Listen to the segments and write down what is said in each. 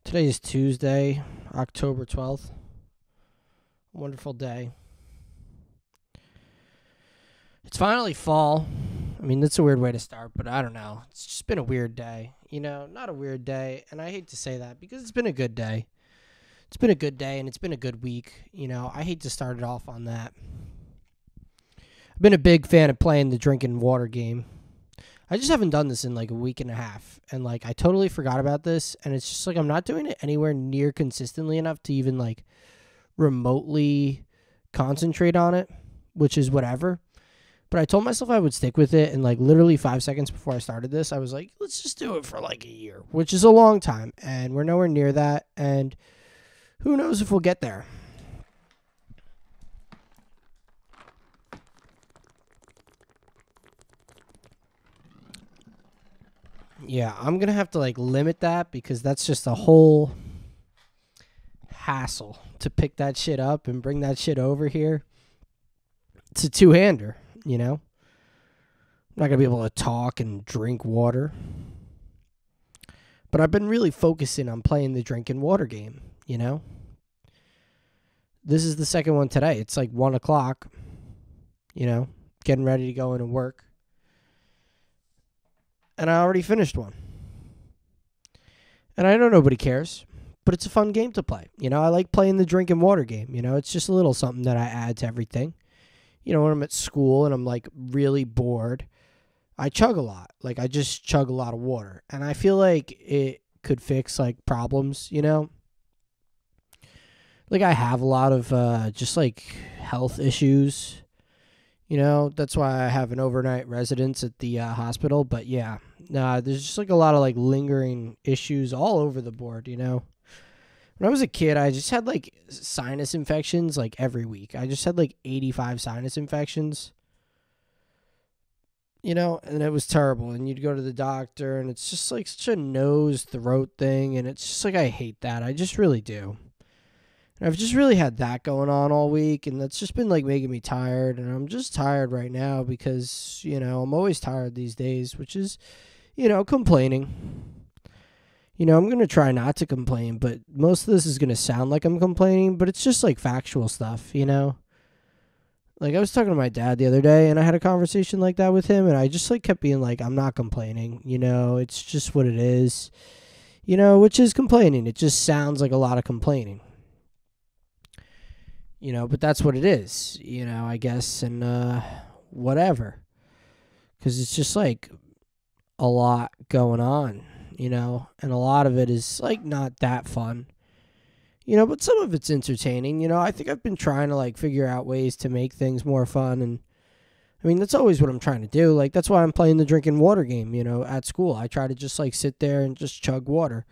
Today is Tuesday, October 12th. Wonderful day. It's finally fall. I mean, that's a weird way to start, but I don't know. It's just been a weird day. Not a weird day, and I hate to say that because it's been a good day. It's been a good day, and it's been a good week. I hate to start it off on that. I've been a big fan of playing the drinking water game. I just haven't done this in like a week and a half, and I totally forgot about this, and it's just I'm not doing it anywhere near consistently enough to even remotely concentrate on it, which is whatever. But I told myself I would stick with it, and literally 5 seconds before I started this, I was like, let's just do it for a year, which is a long time, and we're nowhere near that, and who knows if we'll get there. Yeah, I'm going to have to limit that because that's just a whole hassle to pick that shit up and bring that shit over here. It's a two-hander, I'm not going to be able to talk and drink water. But I've been really focusing on playing the drinking water game, This is the second one today. It's 1 o'clock, getting ready to go into work. And I already finished one. And I know nobody cares, but it's a fun game to play. I like playing the drinking water game. It's just a little something that I add to everything. When I'm at school and I'm really bored, I chug a lot. I just chug a lot of water. And I feel like it could fix problems, I have a lot of just health issues. That's why I have an overnight residence at the hospital. But yeah, there's just a lot of lingering issues all over the board, When I was a kid, I just had sinus infections every week. I just had 85 sinus infections, and it was terrible. And you'd go to the doctor, and it's just such a nose throat thing. And it's just I hate that. I just really do. And I've just really had that going on all week, and that's just been making me tired, and I'm just tired right now because, I'm always tired these days, which is, complaining. I'm going to try not to complain, but most of this is going to sound like I'm complaining, but it's just factual stuff, I was talking to my dad the other day, and I had a conversation like that with him, and I just kept being I'm not complaining, it's just what it is, which is complaining. It just sounds like a lot of complaining. But that's what it is, I guess, and whatever. Because it's just a lot going on, and a lot of it is not that fun, but some of it's entertaining. I think I've been trying to figure out ways to make things more fun, and I mean, that's always what I'm trying to do. That's why I'm playing the drinking water game, at school. I try to just sit there and just chug water,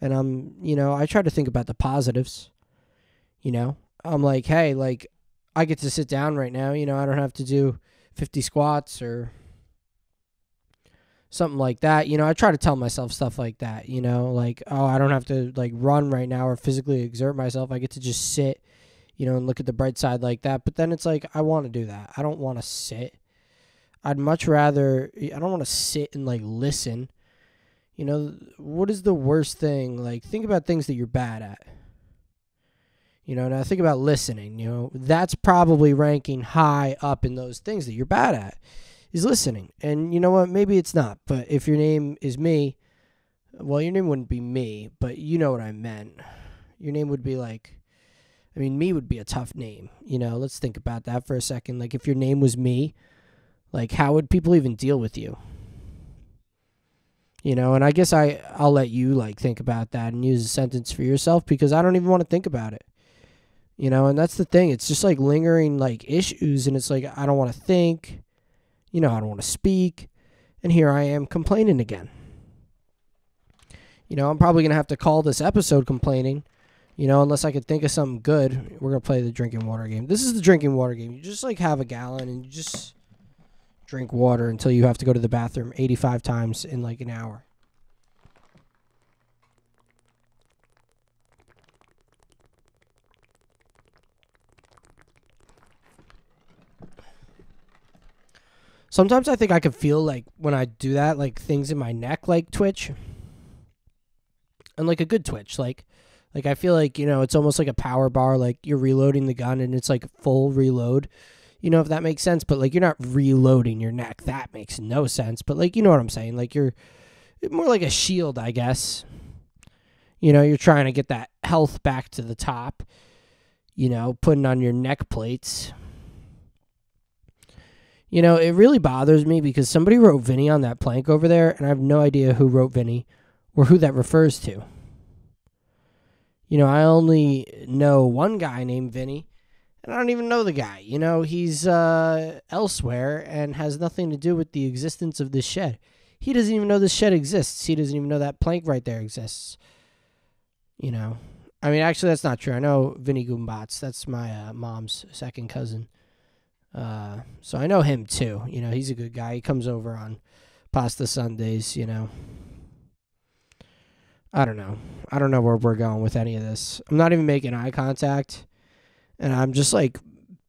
and I try to think about the positives, I'm hey, I get to sit down right now, I don't have to do 50 squats or something like that. I try to tell myself stuff like that, oh, I don't have to run right now or physically exert myself. I get to just sit, and look at the bright side like that. But then it's I want to do that. I don't want to sit. I'd much rather, I don't want to sit and listen. What is the worst thing? Think about things that you're bad at. Now think about listening, that's probably ranking high up in those things that you're bad at, is listening. And you know what? Maybe it's not. But if your name is me, well, your name wouldn't be me, but you know what I meant. Your name would be me would be a tough name. Let's think about that for a second. If your name was me, how would people even deal with you? And I guess I'll let you think about that and use a sentence for yourself because I don't even want to think about it. And that's the thing. It's just lingering issues, and it's I don't want to think, I don't want to speak, and here I am complaining again. I'm probably going to have to call this episode complaining, unless I could think of something good. We're going to play the drinking water game. This is the drinking water game. You just have a gallon and you just drink water until you have to go to the bathroom 85 times in an hour. Sometimes I think I can feel when I do that, things in my neck twitch. and like a good twitch. Like I feel like, it's almost like a power bar. Like you're reloading the gun and it's like full reload. If that makes sense. But like you're not reloading your neck. That makes no sense. But like, you know what I'm saying? Like you're more like a shield, I guess. You're trying to get that health back to the top. Putting on your neck plates. It really bothers me because somebody wrote Vinny on that plank over there, and I have no idea who wrote Vinny or who that refers to. I only know one guy named Vinny, and I don't even know the guy. He's elsewhere and has nothing to do with the existence of this shed. He doesn't even know this shed exists. He doesn't even know that plank right there exists. I mean, actually, that's not true. I know Vinny Goombats. That's my mom's second cousin. So I know him too. He's a good guy. He comes over on Pasta Sundays, I don't know. I don't know where we're going with any of this. I'm not even making eye contact. And I'm just like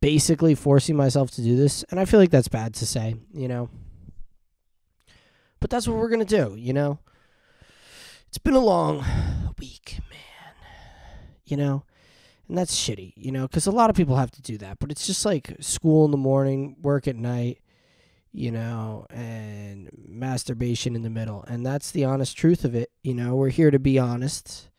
basically forcing myself to do this. And I feel like that's bad to say, But that's what we're going to do, It's been a long week, man. And that's shitty, because a lot of people have to do that. But it's just like school in the morning, work at night, and masturbation in the middle. And that's the honest truth of it. We're here to be honest.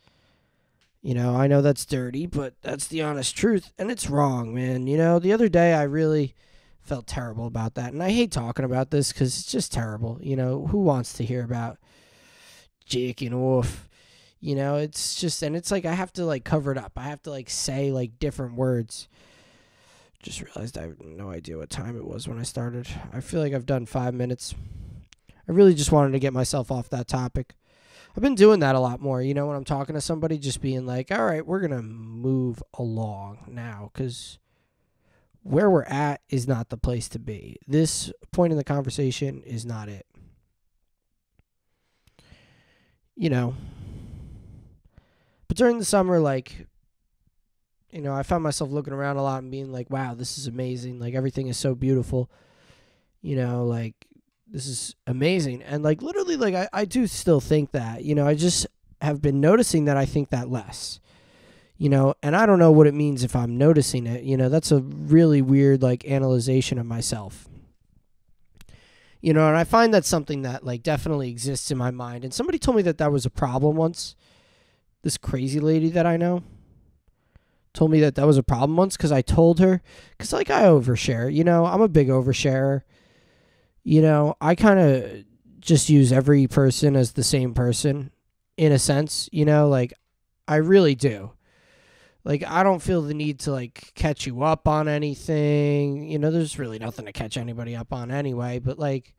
I know that's dirty, but that's the honest truth. And it's wrong, man. The other day I really felt terrible about that. And I hate talking about this because it's just terrible. Who wants to hear about jacking off? It's just, and it's like I have to like cover it up. I have to like say like different words. Just realized I have no idea what time it was when I started. I feel like I've done 5 minutes. I really just wanted to get myself off that topic. I've been doing that a lot more, when I'm talking to somebody, just being like, all right, we're going to move along now because where we're at is not the place to be. This point in the conversation is not it. But during the summer, like, I found myself looking around a lot and being like, wow, this is amazing. Like, everything is so beautiful. Like, this is amazing. And, like, literally, like, I do still think that. I just have been noticing that I think that less. And I don't know what it means if I'm noticing it. That's a really weird, like, analyzation of myself. And I find that's something that, like, definitely exists in my mind. And somebody told me that was a problem once. This crazy lady that I know told me that was a problem once because I told her, because like I overshare, I'm a big oversharer. I kind of just use every person as the same person in a sense, like I really do. Like I don't feel the need to like catch you up on anything. There's really nothing to catch anybody up on anyway, but like,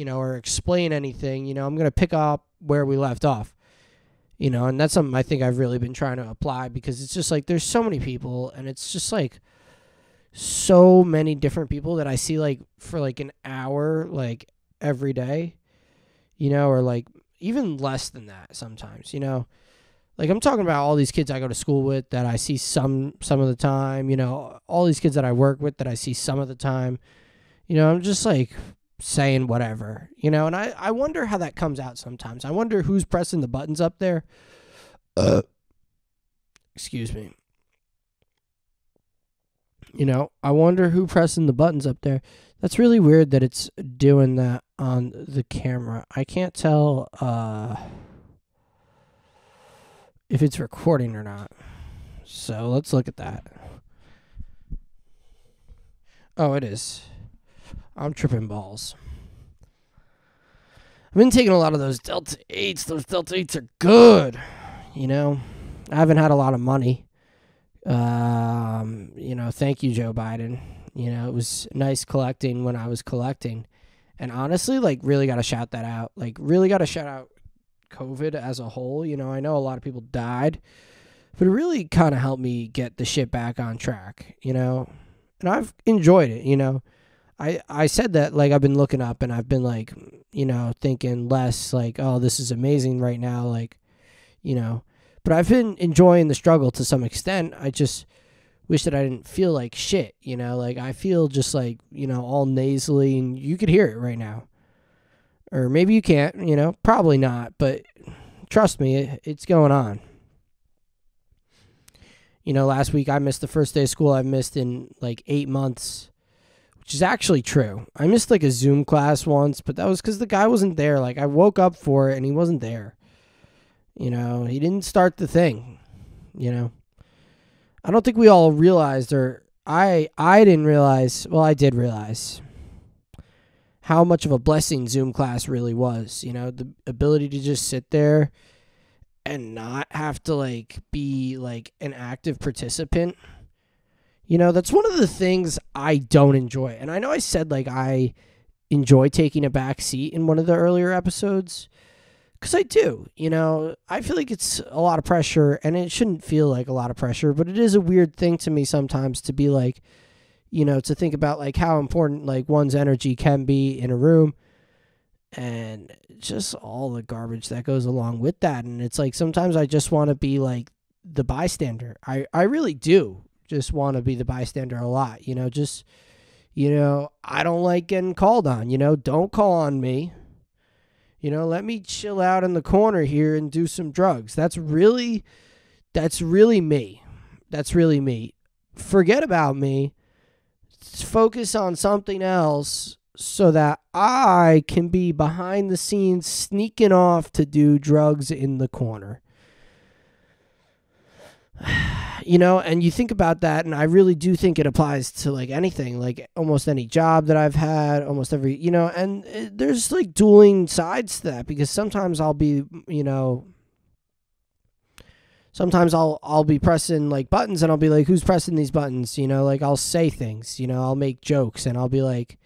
or explain anything, I'm going to pick up where we left off. And that's something I think I've really been trying to apply because it's just like there's so many people and it's just like so many different people that I see like for like an hour like every day, or like even less than that sometimes, Like I'm talking about all these kids I go to school with that I see some of the time, all these kids that I work with that I see some of the time. I'm just like saying whatever, and I wonder how that comes out sometimes. I wonder who's pressing the buttons up there. Excuse me. I wonder who pressing the buttons up there. That's really weird that it's doing that on the camera. I can't tell if it's recording or not. So let's look at that. Oh, it is. I'm tripping balls. I've been taking a lot of those Delta 8s. Those Delta 8s are good. I haven't had a lot of money. Thank you, Joe Biden. It was nice collecting when I was collecting. And honestly, like, really got to shout that out. Like, really got to shout out COVID as a whole. I know a lot of people died. But it really kind of helped me get the shit back on track, And I've enjoyed it, I said that, like, I've been looking up and I've been, like, thinking less, like, oh, this is amazing right now, like, But I've been enjoying the struggle to some extent. I just wish that I didn't feel like shit, Like, I feel just, like, all nasally, and you could hear it right now. Or maybe you can't, probably not, but trust me, it's going on. Last week I missed the first day of school I've missed in like 8 months, which is actually true. I missed like a Zoom class once, but that was because the guy wasn't there. Like I woke up for it and he wasn't there. He didn't start the thing. I don't think we all realized, or I didn't realize. Well, I did realize how much of a blessing Zoom class really was. The ability to just sit there and not have to like be like an active participant. That's one of the things I don't enjoy. And I know I said like I enjoy taking a back seat in one of the earlier episodes, because I do. I feel like it's a lot of pressure, and it shouldn't feel like a lot of pressure, but it is a weird thing to me sometimes to be like, to think about like how important like one's energy can be in a room, and just all the garbage that goes along with that. And it's like sometimes I just want to be like the bystander. I really do just want to be the bystander a lot. I don't like getting called on. Don't call on me. Let me chill out in the corner here and do some drugs. That's really me. That's really me. Forget about me. Focus on something else so that I can be behind the scenes sneaking off to do drugs in the corner. And you think about that, and I really do think it applies to like anything, like almost any job that I've had, almost every, and there's like dueling sides to that, because sometimes I'll be, sometimes I'll be pressing like buttons, and I'll be like, who's pressing these buttons? Like I'll say things, I'll make jokes, and I'll be like,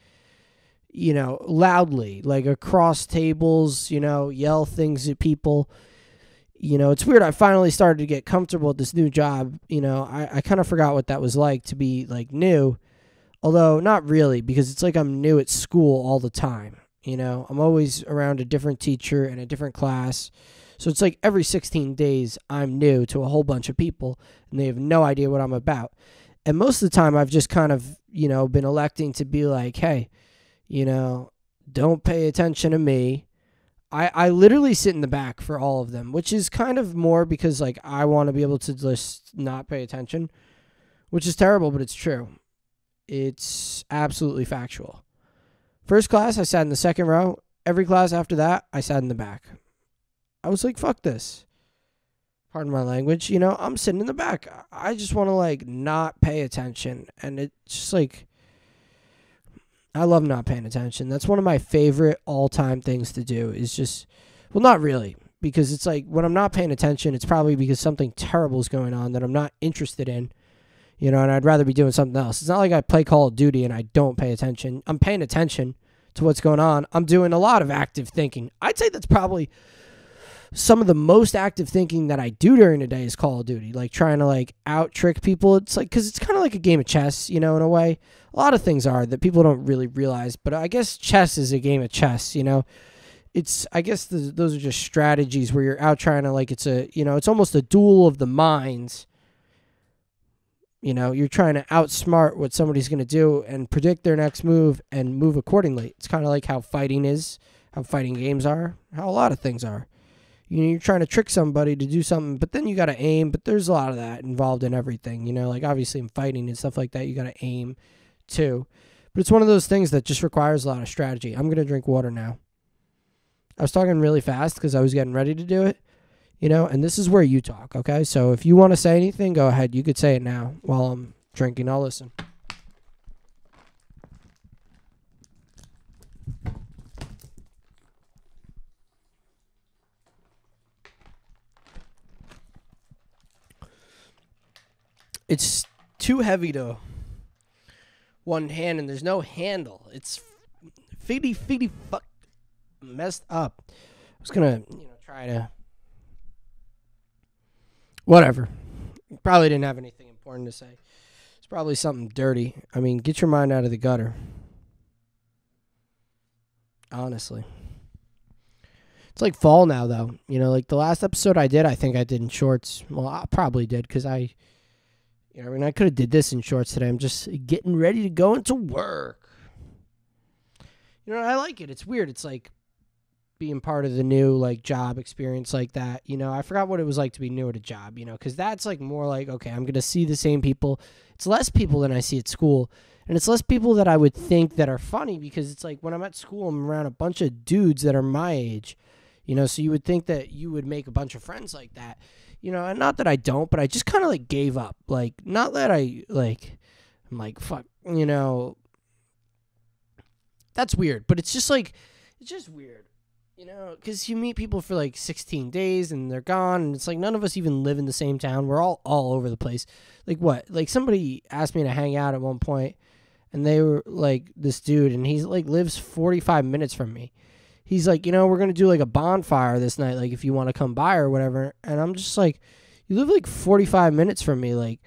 loudly, like across tables, yell things at people. It's weird. I finally started to get comfortable with this new job. I kind of forgot what that was like to be like new, although not really, because it's like I'm new at school all the time. I'm always around a different teacher and a different class. So it's like every 16 days I'm new to a whole bunch of people, and they have no idea what I'm about. And most of the time I've just kind of, been electing to be like, hey, don't pay attention to me. I literally sit in the back for all of them, which is kind of more because like I want to be able to just not pay attention, which is terrible, but it's true. It's absolutely factual. First class, I sat in the second row. Every class after that, I sat in the back. I was like, fuck this. Pardon my language. I'm sitting in the back. I just want to like not pay attention. And it's just like, I love not paying attention. That's one of my favorite all-time things to do is just, well, not really, because it's like when I'm not paying attention, it's probably because something terrible is going on that I'm not interested in, and I'd rather be doing something else. It's not like I play Call of Duty and I don't pay attention. I'm paying attention to what's going on. I'm doing a lot of active thinking. I'd say that's probably some of the most active thinking that I do during the day is Call of Duty, like trying to like out-trick people. It's like, because it's kind of like a game of chess, in a way. A lot of things are that people don't really realize, but I guess chess is a game of chess, It's, I guess those are just strategies where you're out trying to like, it's a, it's almost a duel of the minds. You're trying to outsmart what somebody's going to do and predict their next move and move accordingly. It's kind of like how fighting is, how fighting games are, how a lot of things are. You're trying to trick somebody to do something, but then you got to aim. But there's a lot of that involved in everything, like obviously in fighting and stuff like that, you got to aim too. But it's one of those things that just requires a lot of strategy. I'm going to drink water now. I was talking really fast because I was getting ready to do it, and this is where you talk, okay? So if you want to say anything, go ahead. You could say it now while I'm drinking. I'll listen. It's too heavy to one hand, and there's no handle. It's feety fuck messed up. I was gonna, try to whatever. Probably didn't have anything important to say. It's probably something dirty. I mean, get your mind out of the gutter. Honestly. It's like fall now, though. Like the last episode I did, I think I did in shorts. Well, I probably did because I I could have did this in shorts today. I'm just getting ready to go into work. I like it. It's weird. It's like being part of the new like job experience like that. I forgot what it was like to be new at a job, because that's like more like, okay, I'm going to see the same people. It's less people than I see at school, and it's less people that I would think that are funny, because it's like when I'm at school, I'm around a bunch of dudes that are my age, so you would think that you would make a bunch of friends like that, and not that I don't, but I just kind of like gave up. Like, not that I'm like, fuck, that's weird, but it's just weird, because you meet people for like 16 days and they're gone, and it's like none of us even live in the same town. We're all over the place. Like what? Like somebody asked me to hang out at one point, and they were like, this dude, and he's like lives 45 minutes from me. He's like, we're going to do like a bonfire this night, like if you want to come by or whatever. And I'm just like, you live like 45 minutes from me, like,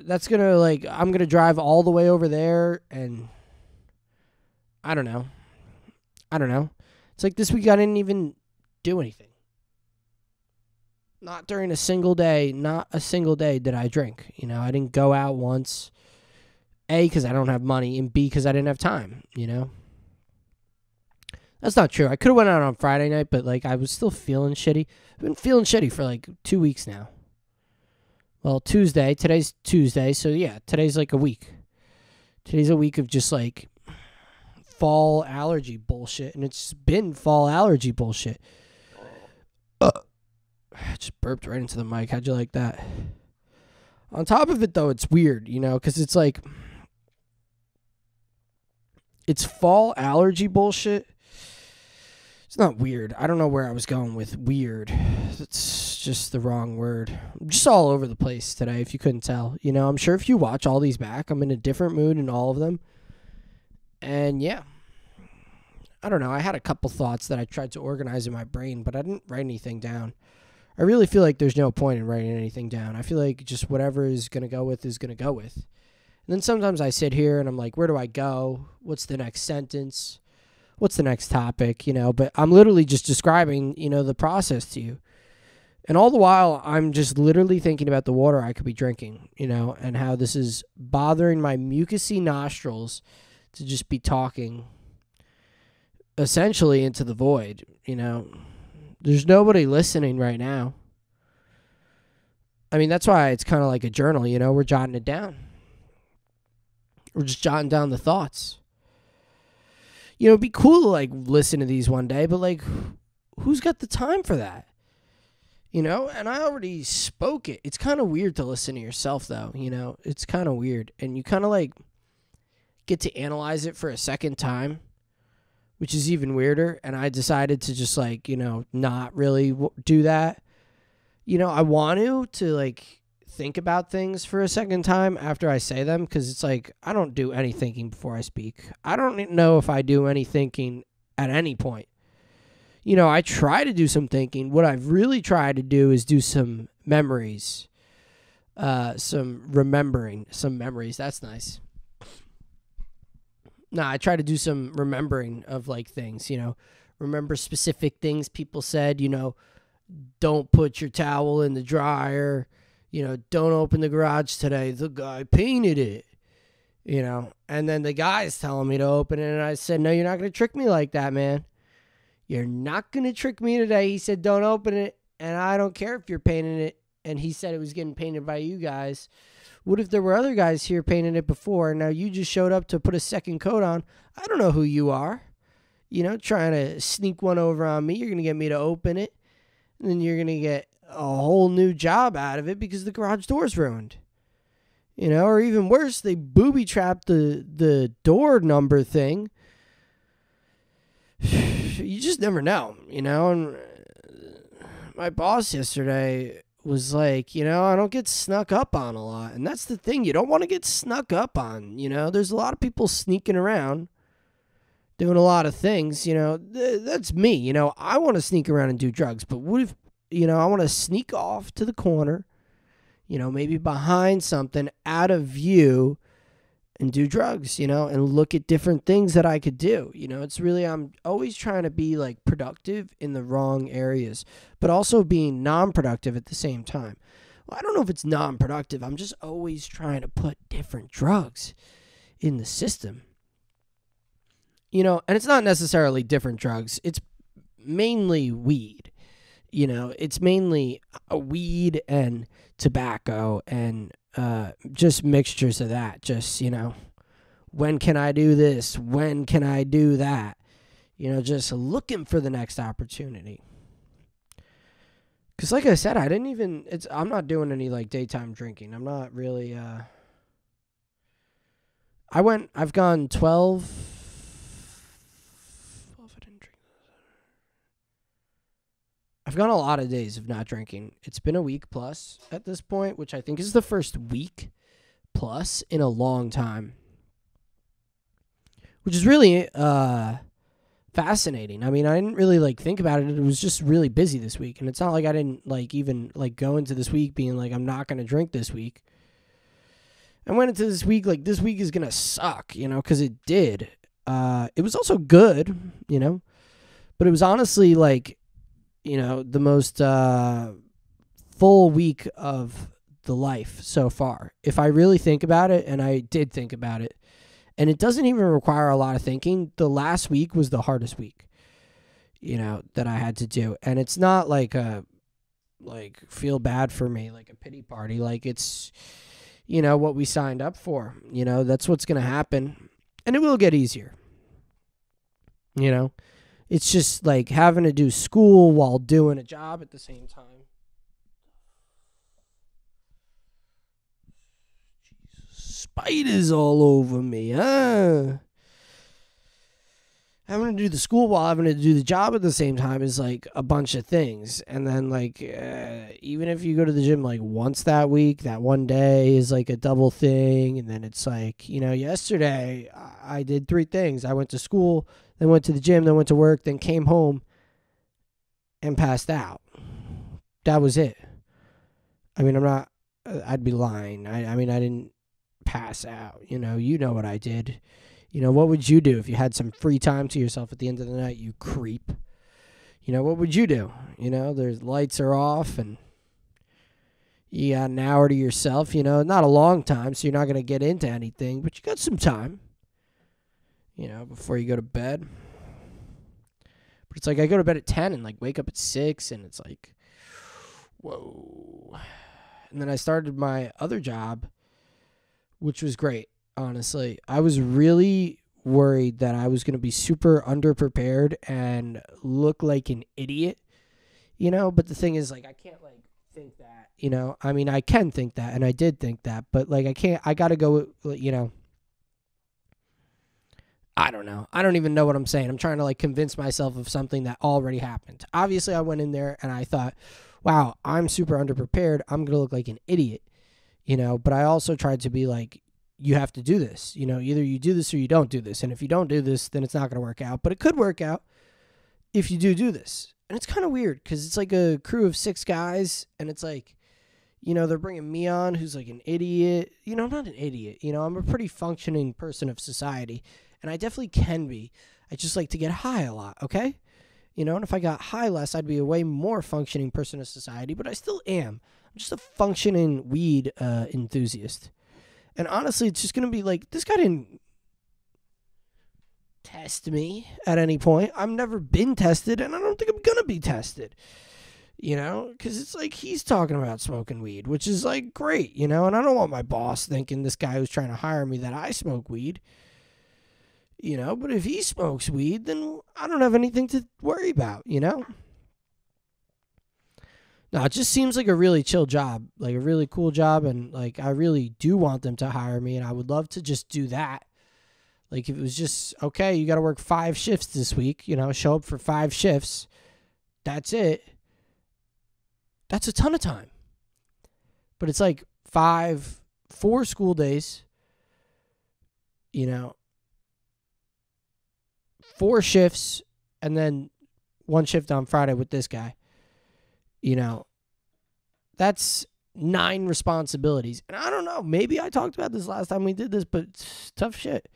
that's going to like, I'm going to drive all the way over there, and I don't know. It's like this week I didn't even do anything. Not during a single day. Not a single day did I drink. I didn't go out once. A, because I don't have money, and B, because I didn't have time, That's not true. I could have went out on Friday night, but like I was still feeling shitty. I've been feeling shitty for like 2 weeks now. Well, Tuesday. Today's Tuesday, so yeah, today's like a week. Today's a week of just like fall allergy bullshit, and it's been fall allergy bullshit. I just burped right into the mic. How'd you like that? On top of it, though, it's weird, because it's like, it's fall allergy bullshit. It's not weird. I don't know where I was going with weird. It's just the wrong word. I'm just all over the place today, if you couldn't tell. I'm sure if you watch all these back, I'm in a different mood in all of them. And yeah, I don't know. I had a couple thoughts that I tried to organize in my brain, but I didn't write anything down. I really feel like there's no point in writing anything down. I feel like just whatever is going to go with is going to go with. And then sometimes I sit here and I'm like, where do I go? What's the next sentence? What's the next topic? But I'm literally just describing, the process to you. And all the while, I'm just literally thinking about the water I could be drinking, and how this is bothering my mucousy nostrils to just be talking essentially into the void, There's nobody listening right now. I mean, that's why it's kind of like a journal, We're jotting it down. We're just jotting down the thoughts. It'd be cool to, like, listen to these one day, but, like, who's got the time for that? And I already spoke it. It's kind of weird to listen to yourself, though, It's kind of weird. And you kind of, like, get to analyze it for a second time, which is even weirder. And I decided to just, like, not really do that. I want to, like, think about things for a second time after I say them, because it's like I don't do any thinking before I speak. I don't know if I do any thinking at any point. I try to do some thinking. What I've really tried to do is do some memories, some remembering, some memories. That's nice. No, I try to do some remembering of like things, remember specific things people said, don't put your towel in the dryer. Don't open the garage today. The guy painted it, And then the guy's telling me to open it, and I said, no, you're not going to trick me like that, man. You're not going to trick me today. He said, don't open it, and I don't care if you're painting it. And he said it was getting painted by you guys. What if there were other guys here painting it before, and now you just showed up to put a second coat on? I don't know who you are. Trying to sneak one over on me. You're going to get me to open it, and then you're going to get a whole new job out of it because the garage door's ruined. Or even worse, they booby-trapped the door number thing. You just never know, And my boss yesterday was like, I don't get snuck up on a lot. And that's the thing. You don't want to get snuck up on, There's a lot of people sneaking around, doing a lot of things, That's me, I want to sneak around and do drugs. But what if, I want to sneak off to the corner, maybe behind something, out of view, and do drugs, and look at different things that I could do. It's really, I'm always trying to be like productive in the wrong areas, but also being non-productive at the same time. Well, I don't know if it's non-productive. I'm just always trying to put different drugs in the system. and it's not necessarily different drugs. It's mainly weed. It's mainly weed and tobacco and just mixtures of that. Just, when can I do this? When can I do that? Just looking for the next opportunity. Because like I said, I'm not doing any like daytime drinking. I'm not really, I've gone 12, I didn't drink. I've gone a lot of days of not drinking. It's been a week plus at this point, which I think is the first week plus in a long time. Which is really fascinating. I mean, I didn't really like think about it. It was just really busy this week. And it's not like I didn't like even like go into this week being like, I'm not going to drink this week. I went into this week like this week is going to suck, because it did. It was also good, but it was honestly like, the most full week of the life so far. If I really think about it, and I did think about it, and it doesn't even require a lot of thinking, the last week was the hardest week, that I had to do. And it's not like feel bad for me, like a pity party. Like it's, what we signed up for, that's what's going to happen. And it will get easier, It's just like having to do school while doing a job at the same time. Spiders all over me, huh? Having to do the school while having to do the job at the same time is like a bunch of things. And then like even if you go to the gym like once that week, that one day is like a double thing. And then it's like, yesterday I did 3 things. I went to school, then went to the gym, then went to work, then came home and passed out. That was it. I mean, I'd be lying. I mean, I didn't pass out. You know what I did. What would you do if you had some free time to yourself at the end of the night, you creep? What would you do? There's lights are off and you got an hour to yourself, not a long time, so you're not going to get into anything, but you got some time, before you go to bed. But it's like I go to bed at 10 and like wake up at 6 and it's like, whoa. And then I started my other job, which was great. Honestly, I was really worried that I was going to be super underprepared and look like an idiot, but the thing is like, I can't like think that, I mean, I can think that and I did think that, but like, I got to go, I don't know. I don't even know what I'm saying. I'm trying to like convince myself of something that already happened. Obviously I went in there and I thought, wow, I'm super underprepared. I'm going to look like an idiot, but I also tried to be like, you have to do this, either you do this or you don't do this. And if you don't do this, then it's not going to work out, but it could work out if you do this. And it's kind of weird because it's like a crew of 6 guys and it's like, they're bringing me on who's like an idiot, I'm not an idiot, I'm a pretty functioning person of society and I definitely can be. I just like to get high a lot. Okay. And if I got high less, I'd be a way more functioning person of society, but I still am. I'm just a functioning weed enthusiast. And honestly, it's just going to be like, this guy didn't test me at any point. I've never been tested, and I don't think I'm going to be tested, because it's like he's talking about smoking weed, which is like great, and I don't want my boss thinking this guy who's trying to hire me that I smoke weed, but if he smokes weed, then I don't have anything to worry about, No, it just seems like a really chill job, like a really cool job, and like I really do want them to hire me, and I would love to just do that. Like if it was just, okay, you got to work 5 shifts this week, show up for 5 shifts, that's it. That's a ton of time. But it's like 4 school days, 4 shifts, and then 1 shift on Friday with this guy. That's 9 responsibilities. And I don't know, maybe I talked about this last time we did this, but it's tough shit.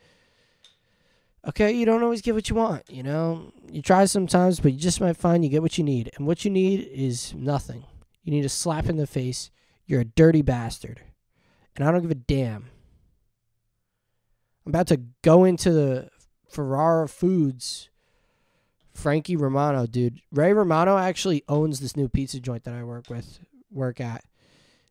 Okay, you don't always get what you want, You try sometimes, but you just might find you get what you need. And what you need is nothing. You need a slap in the face. You're a dirty bastard. And I don't give a damn. I'm about to go into the Ferrara Foods. Frankie Romano, dude. Ray Romano actually owns this new pizza joint that I work at.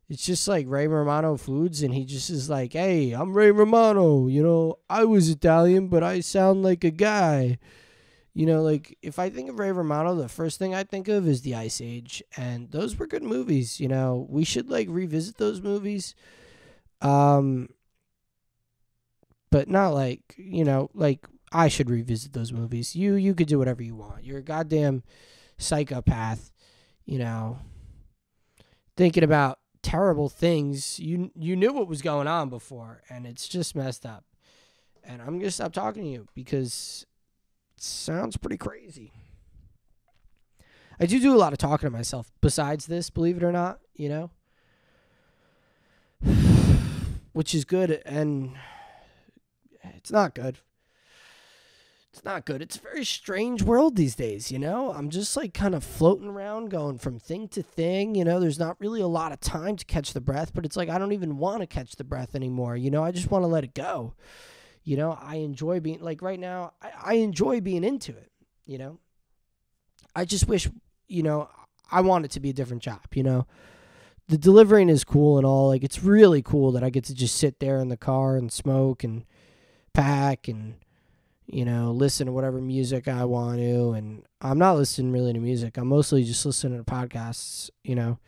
It's just like Ray Romano Foods, and he just is like, hey, I'm Ray Romano. You know, I was Italian, but I sound like a guy. You know, like, if I think of Ray Romano, the first thing I think of is The Ice Age. And those were good movies, you know. We should, like, revisit those movies. But not like, you know, like, I should revisit those movies. You could do whatever you want. You're a goddamn psychopath, you know, thinking about terrible things. You knew what was going on before, and it's just messed up. And I'm gonna stop talking to you because it sounds pretty crazy. I do a lot of talking to myself besides this, believe it or not, you know, which is good, and it's not good. It's not good. It's a very strange world these days, you know? I'm just like kind of floating around, going from thing to thing, you know? There's not really a lot of time to catch the breath, but it's like I don't even want to catch the breath anymore, you know? I just want to let it go. You know, I enjoy being, like right now, I enjoy being into it, you know? I just wish, you know, I want it to be a different job, you know? The delivering is cool and all. Like, it's really cool that I get to just sit there in the car and smoke and pack and, you know, listen to whatever music I want to. And I'm not listening really to music. I'm mostly just listening to podcasts, you know.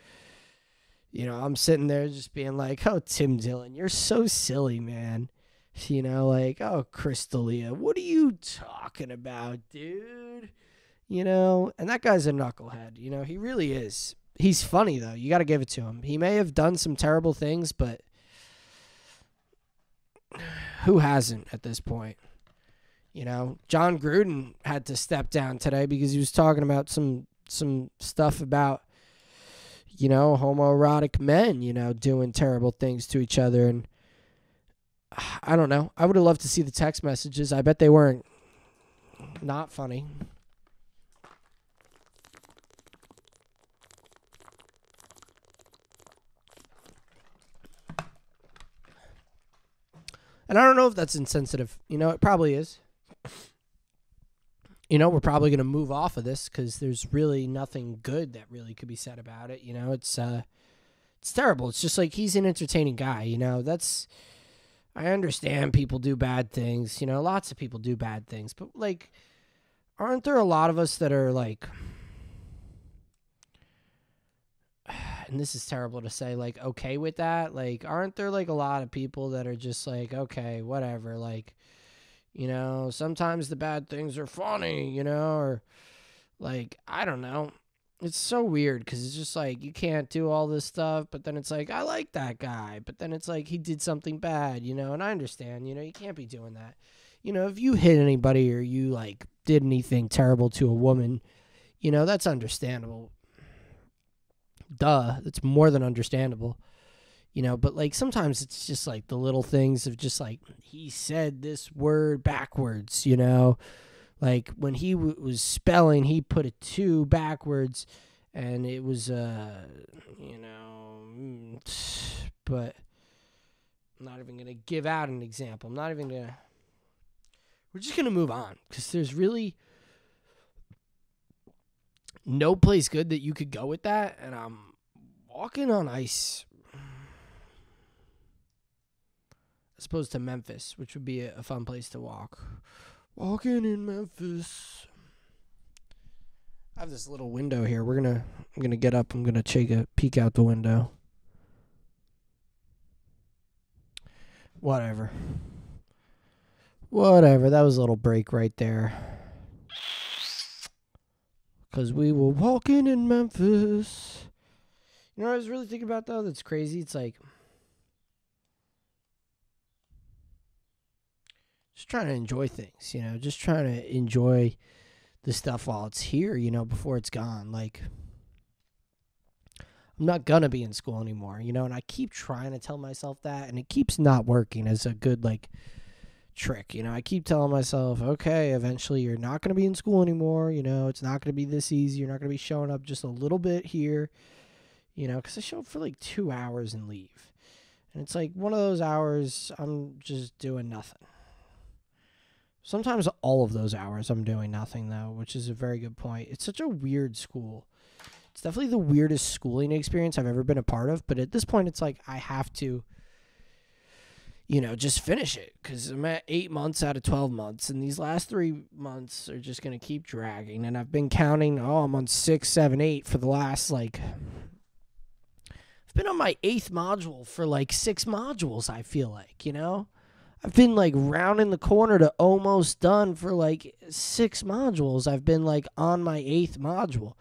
You know, I'm sitting there just being like, oh, Tim Dillon, you're so silly, man. You know, like, oh, Chris D'Elia, what are you talking about, dude? You know, and that guy's a knucklehead. You know, he really is. He's funny, though. You got to give it to him. He may have done some terrible things, but who hasn't at this point? You know, John Gruden had to step down today because he was talking about some stuff about, you know, homoerotic men, you know, doing terrible things to each other. And I don't know. I would have loved to see the text messages. I bet they weren't not funny. And I don't know if that's insensitive. You know, it probably is. You know, we're probably going to move off of this because there's really nothing good that really could be said about it. You know, it's terrible. It's just like he's an entertaining guy. You know, I understand people do bad things. You know, lots of people do bad things. But, like, aren't there a lot of us that are, like, and this is terrible to say, like, okay with that? Like, aren't there, like, a lot of people that are just like, okay, whatever, like, you know, sometimes the bad things are funny, you know, or, like, I don't know. It's so weird because it's just like you can't do all this stuff, but then it's like, I like that guy, but then it's like he did something bad, you know, and I understand, you know, you can't be doing that. You know, if you hit anybody or you, like, did anything terrible to a woman, you know, that's understandable. Duh, that's more than understandable. You know, but, like, sometimes it's just, like, the little things of just, like, he said this word backwards, you know. Like, when he was spelling, he put a 2 backwards, and it was, you know, but I'm not even going to give out an example. I'm not even going to, we're just going to move on, because there's really no place good that you could go with that, and I'm walking on ice. As opposed to Memphis, which would be a fun place to walk. Walking in Memphis. I have this little window here. I'm gonna get up. I'm gonna take a peek out the window. Whatever. That was a little break right there. Because we were walking in Memphis. You know what I was really thinking about, though? That's crazy. It's like, just trying to enjoy things, you know, just trying to enjoy the stuff while it's here, you know, before it's gone. Like, I'm not going to be in school anymore, you know, and I keep trying to tell myself that, and it keeps not working as a good, like, trick, you know. I keep telling myself, okay, eventually you're not going to be in school anymore, you know, it's not going to be this easy, you're not going to be showing up just a little bit here, you know, because I show up for, like, 2 hours and leave. And it's like one of those hours I'm just doing nothing. Sometimes all of those hours I'm doing nothing, though, which is a very good point. It's such a weird school. It's definitely the weirdest schooling experience I've ever been a part of. But at this point, it's like I have to, just finish it because I'm at 8 months out of 12 months. And these last 3 months are just going to keep dragging. And I've been counting, I'm on 6, 7, 8 for the last, I've been on my 8th module for 6 modules, I feel like, I've been rounding the corner to almost done for 6 modules. I've been on my 8th module.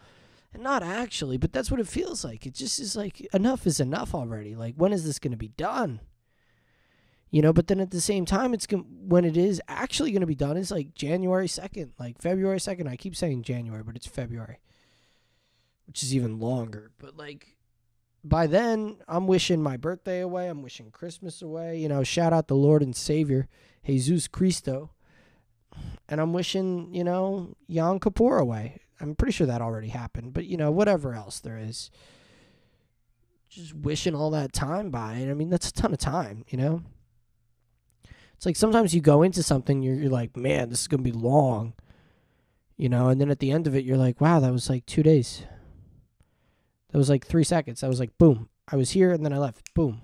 And not actually, but that's what it feels like. It just is enough is enough already. When is this going to be done? But then at the same time, when it is actually going to be done is January 2nd, February 2nd. I keep saying January, but it's February, which is even longer. But by then, I'm wishing my birthday away. I'm wishing Christmas away. Shout out the Lord and Savior, Jesus Cristo. And I'm wishing, Yom Kippur away. I'm pretty sure that already happened. But, whatever else there is. Just wishing all that time by. And, I mean, that's a ton of time, It's sometimes you go into something, you're like, man, this is going to be long. And then at the end of it, you're like, wow, that was 2 days. That was 3 seconds. That was boom. I was here and then I left. Boom.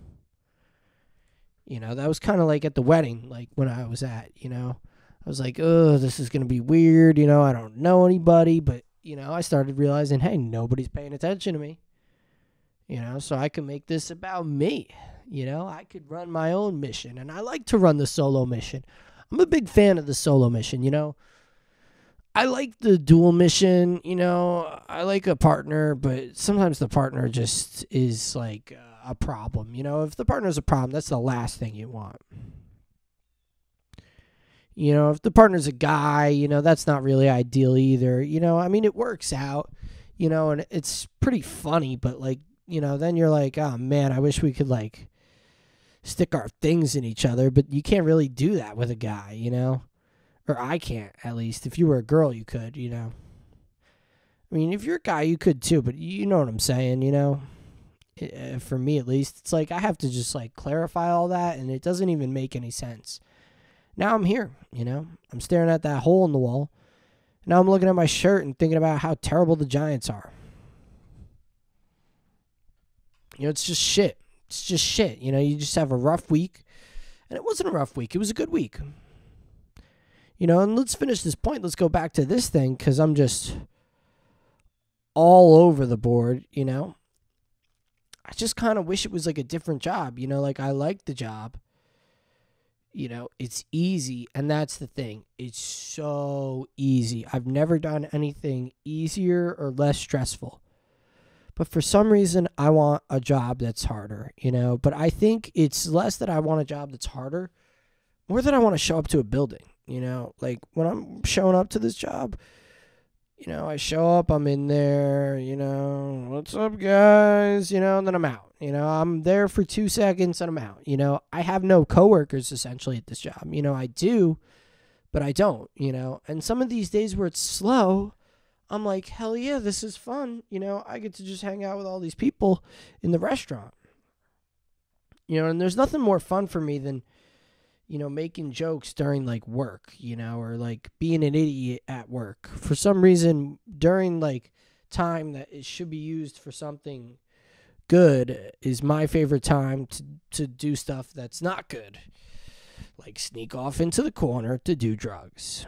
That was kind of at the wedding, when I was at, I was like, oh, this is going to be weird. I don't know anybody. But, I started realizing, hey, nobody's paying attention to me. So I can make this about me. I could run my own mission. And I like to run the solo mission. I'm a big fan of the solo mission, I like the dual mission, I like a partner, but sometimes the partner just is a problem. If the partner's a problem, that's the last thing you want. If the partner's a guy, that's not really ideal either. I mean, it works out, and it's pretty funny, but then you're like, oh man, I wish we could stick our things in each other, but you can't really do that with a guy, Or I can't, at least. If you were a girl, you could, I mean, if you're a guy, you could too, but you know what I'm saying, For me, at least, it's I have to just, clarify all that, and it doesn't even make any sense. Now I'm here, I'm staring at that hole in the wall. Now I'm looking at my shirt and thinking about how terrible the Giants are. It's just shit. It's just shit. You just have a rough week. And it wasn't a rough week. It was a good week. And let's finish this point. Let's go back to this thing because I'm just all over the board, I just kind of wish it was a different job, I like the job. It's easy, and that's the thing. It's so easy. I've never done anything easier or less stressful. But for some reason, I want a job that's harder, But I think it's less that I want a job that's harder, more that I want to show up to a building. When I'm showing up to this job, I show up, I'm in there, what's up, guys, and then I'm out. I'm there for 2 seconds and I'm out. I have no coworkers essentially at this job. I do, but I don't, and some of these days where it's slow, I'm like, hell yeah, this is fun. I get to just hang out with all these people in the restaurant. And there's nothing more fun for me than making jokes during work, or being an idiot at work. For some reason, during time that it should be used for something good is my favorite time to do stuff that's not good. Sneak off into the corner to do drugs.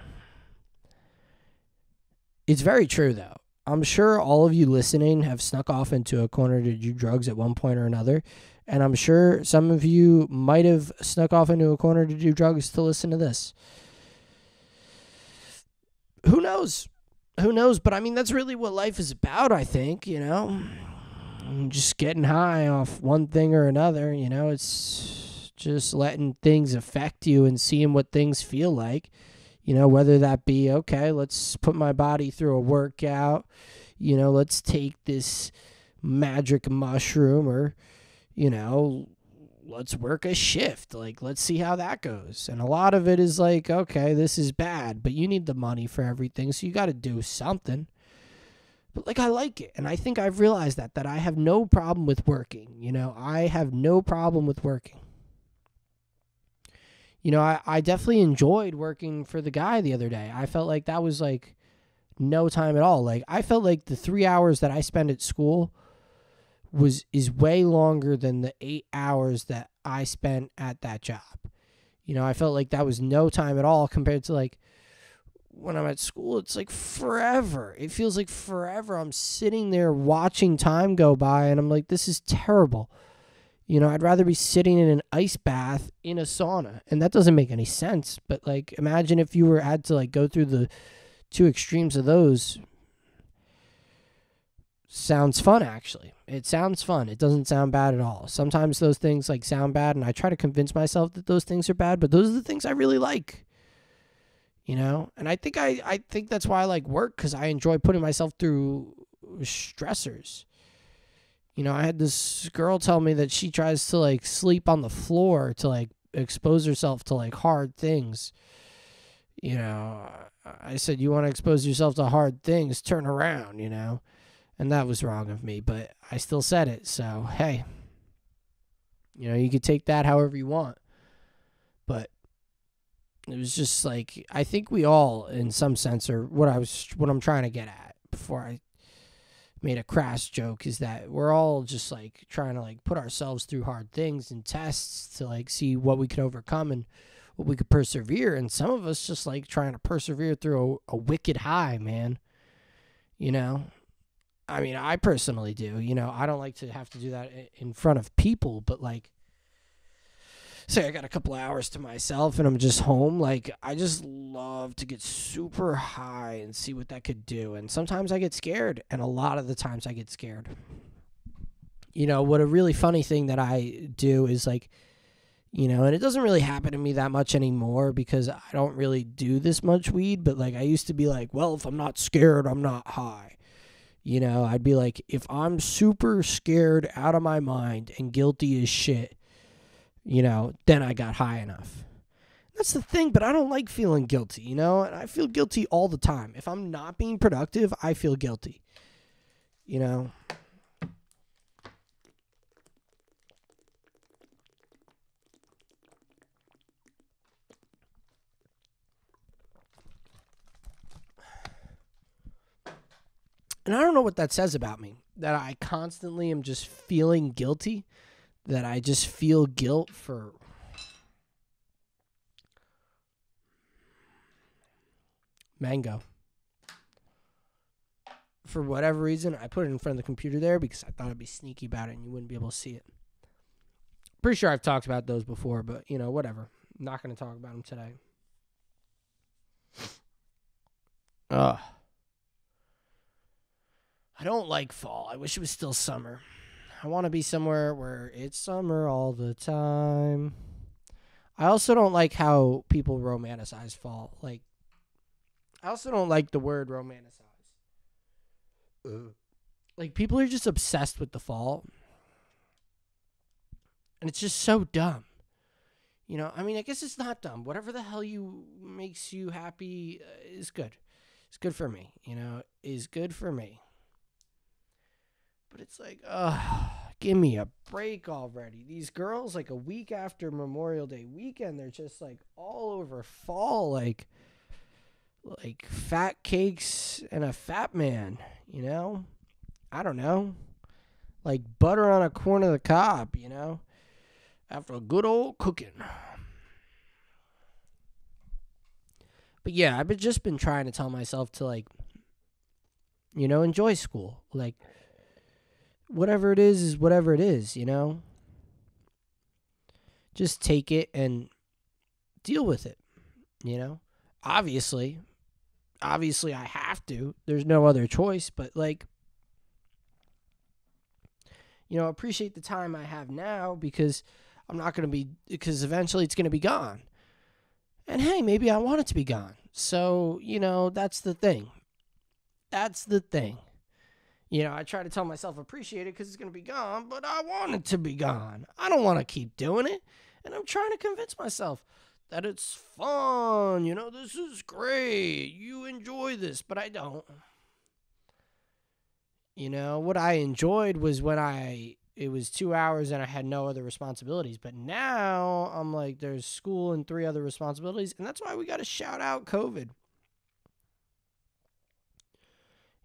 It's very true, though. I'm sure all of you listening have snuck off into a corner to do drugs at one point or another. And I'm sure some of you might have snuck off into a corner to do drugs to listen to this. Who knows? Who knows? But I mean, that's really what life is about, I think, Just getting high off one thing or another, It's just letting things affect you and seeing what things feel like. Whether that be, okay, let's put my body through a workout. Let's take this magic mushroom or, let's work a shift. Let's see how that goes. And a lot of it is okay, this is bad, but you need the money for everything, so you got to do something. But I like it, and I think I've realized that I have no problem with working. I have no problem with working. I definitely enjoyed working for the guy the other day. I felt like that was like no time at all. Like I felt like the 3 hours that I spent at school is way longer than the 8 hours that I spent at that job. I felt like that was no time at all compared to like when I'm at school. It's like forever. It feels like forever. I'm sitting there watching time go by and I'm like, this is terrible. I'd rather be sitting in an ice bath in a sauna, and that doesn't make any sense. But like, imagine if you had to like go through the two extremes of those. Sounds fun, actually. It sounds fun. It doesn't sound bad at all. Sometimes those things like sound bad, and I try to convince myself that those things are bad, but those are the things I really like. And I think that's why I like work, because I enjoy putting myself through stressors. I had this girl tell me that she tries to like sleep on the floor to like expose herself to like hard things. I said, you want to expose yourself to hard things, turn around, and that was wrong of me, but I still said it. So, hey, you could take that however you want, but it was just like, I think we all in some sense are what I'm trying to get at before I made a crass joke, is that we're all just like trying to like put ourselves through hard things and tests to like see what we could overcome and what we could persevere. And some of us just like trying to persevere through a wicked high, man. I mean, I personally do. I don't like to have to do that in front of people, but like, say I got a couple hours to myself and I'm just home, like I just love to get super high and see what that could do. And sometimes I get scared, and a lot of the times I get scared. What a really funny thing that I do is like, and it doesn't really happen to me that much anymore because I don't really do this much weed, but like I used to be like, well, if I'm not scared, I'm not high. I'd be like, if I'm super scared out of my mind and guilty as shit, then I got high enough. That's the thing, but I don't like feeling guilty, and I feel guilty all the time. If I'm not being productive, I feel guilty, And I don't know what that says about me, that I constantly am just feeling guilty, that I just feel guilt for mango. For whatever reason, I put it in front of the computer there because I thought I'd be sneaky about it and you wouldn't be able to see it. Pretty sure I've talked about those before, but, whatever. I'm not going to talk about them today. Ugh. I don't like fall. I wish it was still summer. I want to be somewhere where it's summer all the time. I also don't like how people romanticize fall. Like, I also don't like the word romanticize. Like, people are just obsessed with the fall. And it's just so dumb. I mean, I guess it's not dumb. Whatever the hell makes you happy is good. It's good for me, is good for me. But it's like, give me a break already. These girls, like a week after Memorial Day weekend, they're just like all over fall, like fat cakes and a fat man, I don't know. Like butter on a corn of the cob, after a good old cooking. But yeah, I've just been trying to tell myself to like, enjoy school. Like, whatever it is whatever it is, Just take it and deal with it, Obviously, I have to. There's no other choice, but like, appreciate the time I have now because because eventually it's going to be gone. And hey, maybe I want it to be gone. So, that's the thing. I try to tell myself appreciate it because it's going to be gone, but I want it to be gone. I don't want to keep doing it. And I'm trying to convince myself that it's fun. This is great. You enjoy this, but I don't. What I enjoyed was when I it was 2 hours and I had no other responsibilities. But now I'm like, there's school and 3 other responsibilities. And that's why we got to shout out COVID.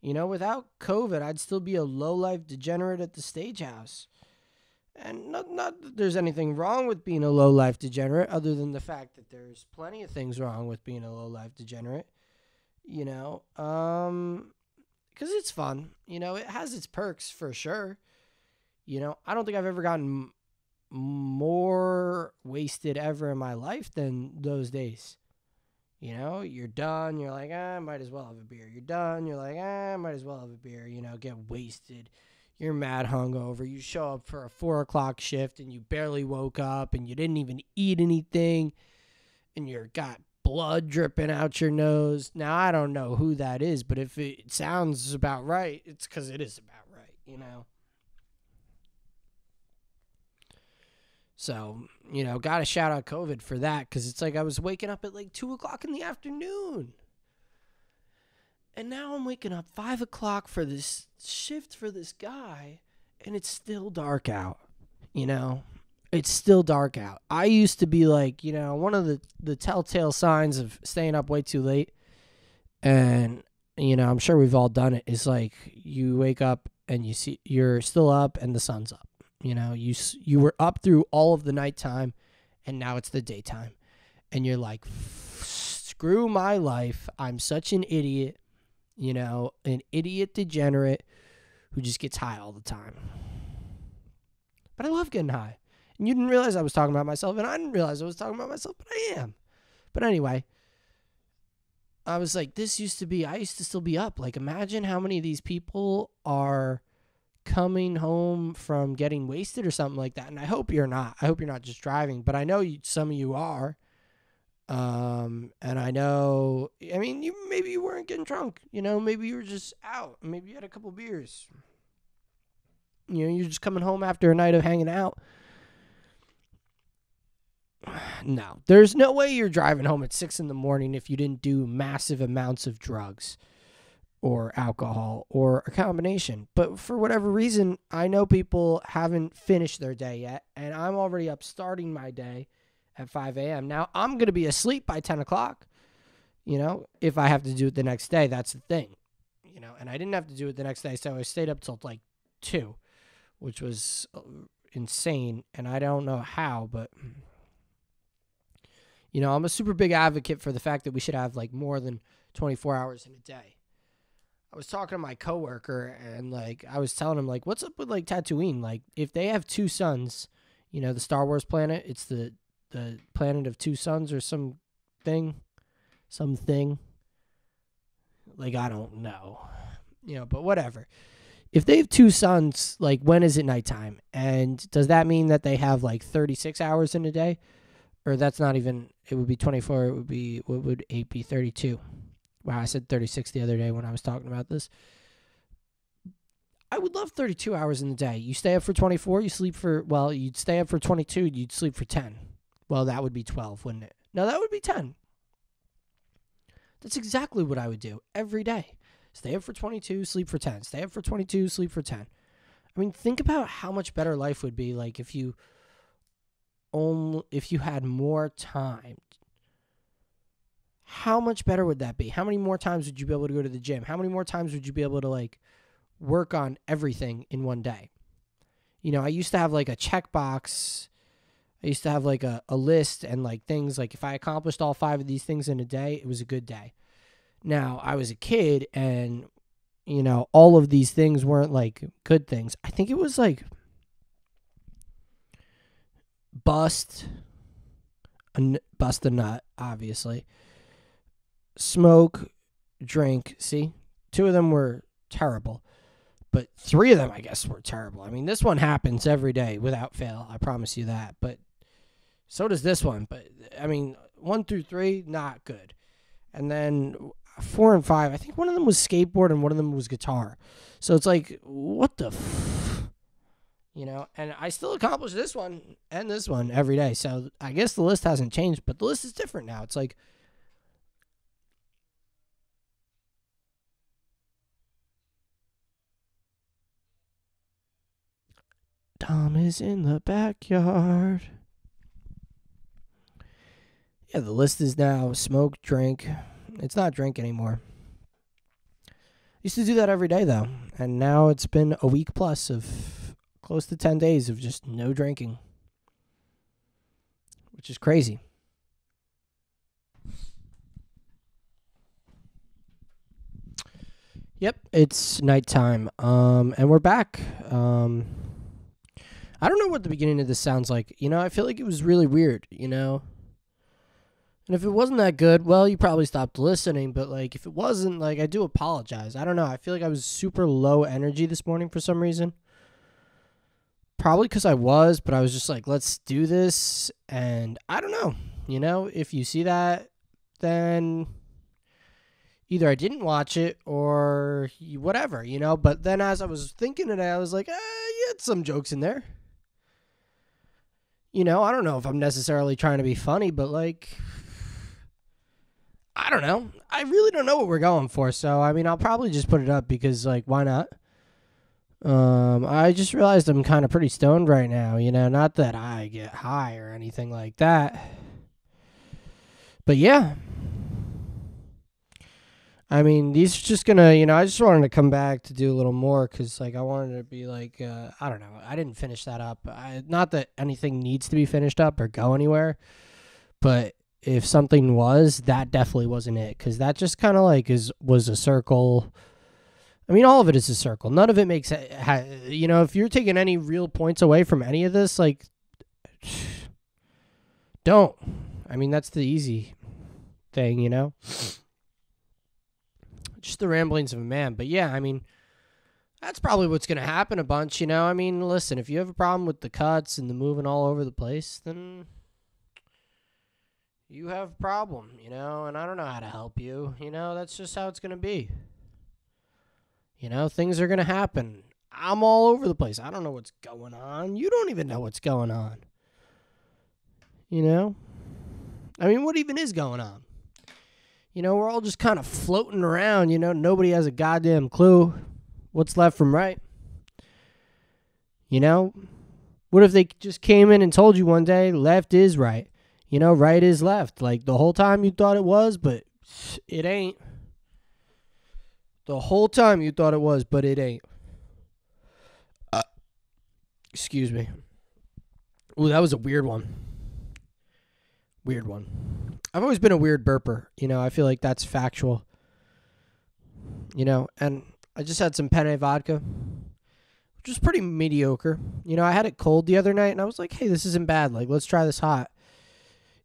Without COVID, I'd still be a low-life degenerate at the stage house. And not that there's anything wrong with being a low-life degenerate, other than the fact that there's plenty of things wrong with being a low-life degenerate. Because it's fun. It has its perks for sure. I don't think I've ever gotten more wasted ever in my life than those days. You're done. You're like, I might as well have a beer. You're done. You're like, I might as well have a beer. Get wasted. You're mad hungover. You show up for a 4 o'clock shift and you barely woke up and you didn't even eat anything and you got blood dripping out your nose. Now, I don't know who that is, but if it sounds about right, it's because it is about right. So, got to shout out COVID for that, because it's like I was waking up at like 2 o'clock in the afternoon. And now I'm waking up 5 o'clock for this shift for this guy, and it's still dark out. It's still dark out. I used to be like, one of the telltale signs of staying up way too late, and, I'm sure we've all done it, is like you wake up and you see you're still up and the sun's up. You were up through all of the nighttime, and now it's the daytime. And you're like, screw my life. I'm such an idiot, an idiot degenerate who just gets high all the time. But I love getting high. And you didn't realize I was talking about myself, and I didn't realize I was talking about myself, but I am. But anyway, I was like, I used to still be up. Like, imagine how many of these people are coming home from getting wasted or something like that. And I hope you're not. I hope you're not just driving, but I know some of you are. And I know, maybe you weren't getting drunk, maybe you were just out. Maybe you had a couple beers. You're just coming home after a night of hanging out. No, there's no way you're driving home at 6 a.m. if you didn't do massive amounts of drugs or alcohol or a combination. But for whatever reason, I know people haven't finished their day yet, and I'm already up starting my day at 5 a.m. Now, I'm going to be asleep by 10 o'clock, if I have to do it the next day. That's the thing, and I didn't have to do it the next day, so I stayed up till like 2, which was insane, and I don't know how, but, I'm a super big advocate for the fact that we should have like more than 24 hours in a day. I was talking to my coworker, and like I was telling him, like, what's up with like Tatooine? Like, if they have 2 suns, the Star Wars planet, it's the planet of 2 suns or something. Like, I don't know, but whatever. If they have 2 suns, like, when is it nighttime? And does that mean that they have like 36 hours in a day? Or that's not even, it would be 24. It would be, what would 8 be? 32. Wow, I said 36 the other day when I was talking about this. I would love 32 hours in the day. You stay up for 24, you sleep for, you'd stay up for 22, you'd sleep for 10. Well, that would be 12, wouldn't it? No, that would be 10. That's exactly what I would do every day. Stay up for 22, sleep for 10. Stay up for 22, sleep for 10. I mean, think about how much better life would be like if you had more time. How much better would that be? How many more times would you be able to go to the gym? How many more times would you be able to like work on everything in one day? I used to have like a checkbox. I used to have like a list and like things like if I accomplished all 5 of these things in a day, it was a good day. Now, I was a kid and, all of these things weren't like good things. I think it was like bust a nut, obviously. Smoke, drink. See, 2 of them were terrible, but 3 of them, I guess, were terrible. I mean, this one happens every day without fail. I promise you that. But so does this one. But I mean, 1 through 3, not good. And then 4 and 5, I think one of them was skateboard and one of them was guitar. So it's like, what the and I still accomplish this one and this one every day. So I guess the list hasn't changed, but the list is different now. It's like, Dom is in the backyard. Yeah, the list is now smoke, drink. It's not drink anymore. Used to do that every day, though. And now it's been a week plus of close to 10 days of just no drinking, which is crazy. Yep, it's nighttime, and we're back. I don't know what the beginning of this sounds like. I feel like it was really weird, And if it wasn't that good, well, you probably stopped listening. But, if it wasn't, I do apologize. I don't know. I feel like I was super low energy this morning for some reason. Probably because I was, but I was just like, let's do this. And I don't know. If you see that, then either I didn't watch it or whatever, But then as I was thinking today, I was like, you had some jokes in there. I don't know if I'm necessarily trying to be funny, but I don't know. I really don't know what we're going for. So, I'll probably just put it up because, why not? I just realized I'm kind of pretty stoned right now, not that I get high or anything like that. But yeah. These are just gonna, I just wanted to come back to do a little more because, I wanted to be I don't know. I didn't finish that up. Not that anything needs to be finished up or go anywhere, but if something was, that definitely wasn't it because that just kind of was a circle. All of it is a circle. None of it makes it, if you're taking any real points away from any of this, don't. That's the easy thing, Just the ramblings of a man. But yeah, that's probably what's going to happen a bunch, Listen, if you have a problem with the cuts and the moving all over the place, then you have a problem, and I don't know how to help you. That's just how it's going to be. Things are going to happen. I'm all over the place. I don't know what's going on. You don't even know what's going on. What even is going on? We're all just kind of floating around, Nobody has a goddamn clue what's left from right. What if they just came in and told you one day left is right? Right is left. The whole time you thought it was, but it ain't. The whole time you thought it was, but it ain't. Excuse me. Ooh, that was a weird one. Weird one. I've always been a weird burper. I feel like that's factual. And I just had some penne vodka, which was pretty mediocre. I had it cold the other night, and I was like, hey, this isn't bad. Let's try this hot.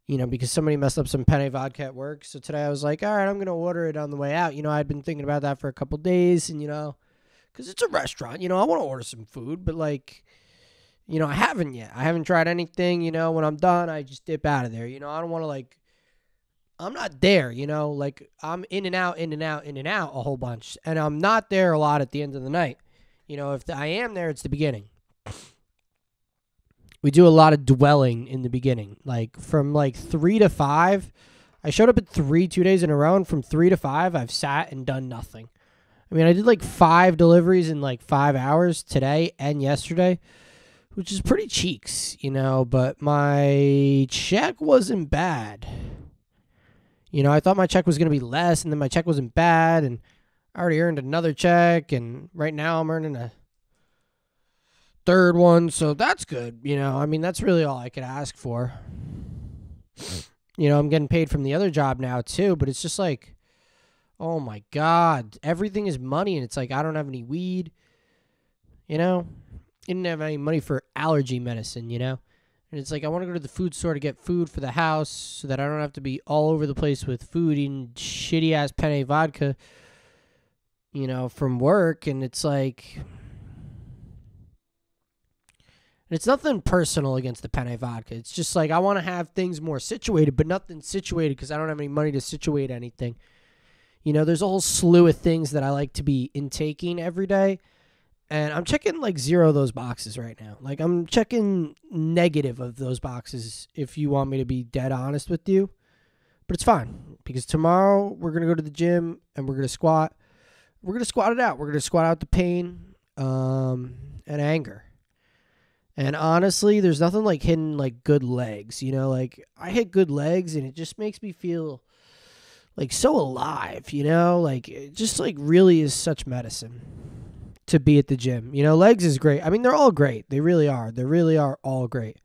Because somebody messed up some penne vodka at work. So today I was like, all right, I'm going to order it on the way out. I'd been thinking about that for a couple days, and, because it's a restaurant, I want to order some food, but I haven't yet. I haven't tried anything, when I'm done, I just dip out of there. I don't want to I'm not there, I'm in and out a whole bunch, and I'm not there a lot at the end of the night. If I am there, it's the beginning. We do a lot of dwelling in the beginning, from 3 to 5. I showed up at 3 2 days in a row, and from 3 to 5, I've sat and done nothing. I did 5 deliveries in 5 hours today and yesterday, which is pretty cheeks, but my check wasn't bad. I thought my check was going to be less, and then my check wasn't bad, and I already earned another check, and right now I'm earning a third one, so that's good. That's really all I could ask for. I'm getting paid from the other job now too, but it's just oh my God, everything is money, and it's I don't have any weed. Didn't have any money for allergy medicine, and it's I want to go to the food store to get food for the house so that I don't have to be all over the place with food eating shitty ass penne vodka, from work, and it's it's nothing personal against the penne vodka. It's just I want to have things more situated, but nothing situated because I don't have any money to situate anything. There's a whole slew of things that I like to be intaking every day, and I'm checking 0 of those boxes right now. I'm checking negative of those boxes if you want me to be dead honest with you. But it's fine because tomorrow we're going to go to the gym and we're going to squat. We're going to squat it out. We're going to squat out the pain and anger. And honestly, there's nothing like hitting like good legs. You know, like I hit good legs and it just makes me feel like so alive, you know? Like it just like really is such medicine to be at the gym. You know, legs is great. I mean, they're all great. They really are. They really are all great.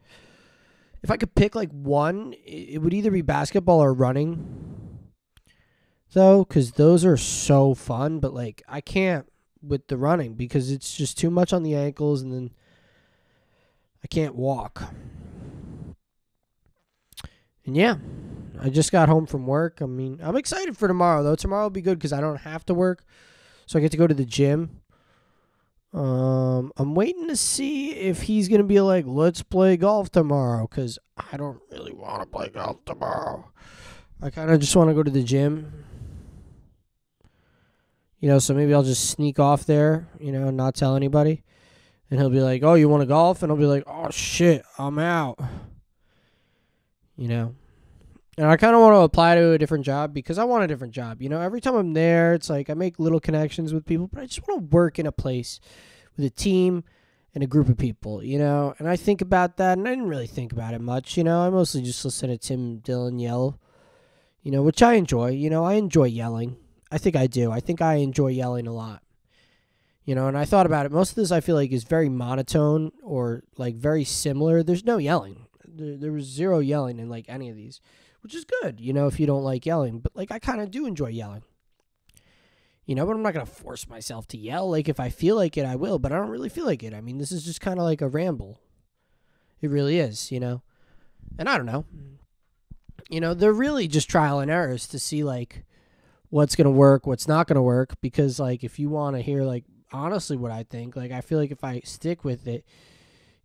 If I could pick like one, it would either be basketball or running. Though, cuz those are so fun, but like I can't with the running because it's just too much on the ankles and then I can't walk. And yeah, I just got home from work. I mean, I'm excited for tomorrow, though. Tomorrow will be good because I don't have to work. So I get to go to the gym. I'm waiting to see if he's going to be like, let's play golf tomorrow. Because I don't really want to play golf tomorrow. I kind of just want to go to the gym. You know, so maybe I'll just sneak off there, you know, not tell anybody. And he'll be like, oh, you want to golf? And I'll be like, oh, shit, I'm out. You know. And I kind of want to apply to a different job because I want a different job. You know, every time I'm there, it's like I make little connections with people, but I just want to work in a place with a team and a group of people, you know. And I think about that, and I didn't really think about it much, you know. I mostly just listen to Tim Dillon yell, you know, which I enjoy. You know, I enjoy yelling. I think I do. I think I enjoy yelling a lot. You know, and I thought about it. Most of this I feel like is very monotone or like very similar. There's no yelling. There was zero yelling in like any of these, which is good, you know, if you don't like yelling. But like I kind of do enjoy yelling. You know, but I'm not going to force myself to yell. Like if I feel like it, I will, but I don't really feel like it. I mean, this is just kind of like a ramble. It really is, you know. And I don't know. You know, they're really just trial and errors to see like what's going to work, what's not going to work. Because like if you want to hear like honestly what I think, like I feel like if I stick with it,